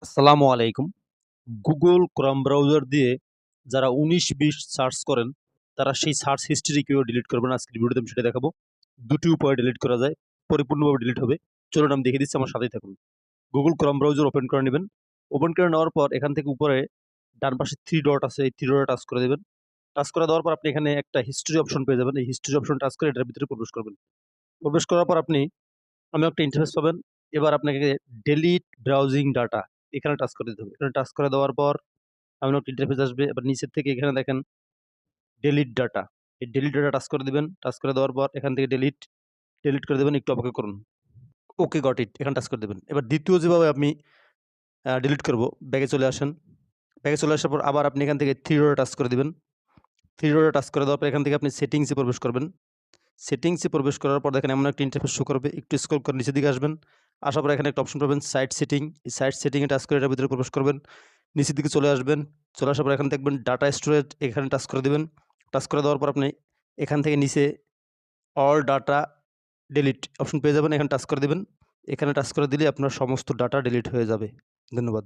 আসসালামু আলাইকুম। Google Chrome browser দিয়ে যারা ১৯-২০ সার্চ করেন, তারা সেই সার্চ হিস্ট্রি কিভাবে ডিলিট করবেন আজকের ভিডিওতে আমি সেটা দেখাবো। ২ টি উপায়ে ডিলিট করা যায়। পরিপূর্ণভাবে ডিলিট হবে। চলুন আমি দেখিয়ে দিচ্ছি, আমার সাথেই থাকুন। গুগল ক্রোম ব্রাউজার ওপেন করে নিবেন। ওপেন করে নেওয়ার পর এখান থেকে উপরে ডান পাশে 3 ডট আছে, এই 3 ডটে টাচ করে দিবেন। টাচ করে দেওয়ার পর আপনি এখানে একটা হিস্ট্রি অপশন পেয়ে যাবেন। এই হিস্ট্রি অপশন টাচ করে এটার ভিতরে প্রবেশ করবেন। প্রবেশ করার পর আপনি এমন একটা ইন্টারফেস পাবেন। এবার আপনাকে ডিলিট ব্রাউজিং ডাটা এখানে টাচ করে দিতে হবে। এখানে টাচ করে দেওয়ার পর এমন একটা ইন্টারফেস আসবে। এবার নিচের থেকে এখানে দেখেন ডিলিট ডাটা। এই ডিলিট ডাটা টাচ করে দিবেন। টাচ করে দেওয়ার পর এখান থেকে ডিলিট করে দিবেন। একটু অপেক্ষা করুন। ওকে গট ইট, এখানে টাচ করে দিবেন। এবার দ্বিতীয় যেভাবে আমি ডিলিট করব, ব্যাকে চলে আসেন। ব্যাকে চলে আসার পর আবার আপনি এখান থেকে 3 ডটে টাচ করে দিবেন। 3 ডটে টাচ করে দেওয়ার পর এখান থেকে আপনি সেটিংসে প্রবেশ করবেন। সেটিংসে প্রবেশ করার পর দেখেন এমন একটা ইন্টারফেস শো করবে। একটু স্ক্রল করে নিচের দিকে আসবেন। আসার পর এখানে একটা অপশন পাবেন সাইট সেটিং। এই সাইট সেটিংয়ে টাচ করে এটার ভিতরে প্রবেশ করবেন। নিচের দিকে চলে আসবেন। চলে আসার পর এখানে দেখবেন ডাটা স্টোরেজ, এখানে টাচ করে দিবেন। টাচ করে দেওয়ার পর আপনি এখান থেকে নিচে অল ডাটা ডিলিট অপশন পেয়ে যাবেন। এখানে টাচ করে দিবেন। এখানে টাচ করে দিলে আপনার সমস্ত ডাটা ডিলিট হয়ে যাবে। ধন্যবাদ।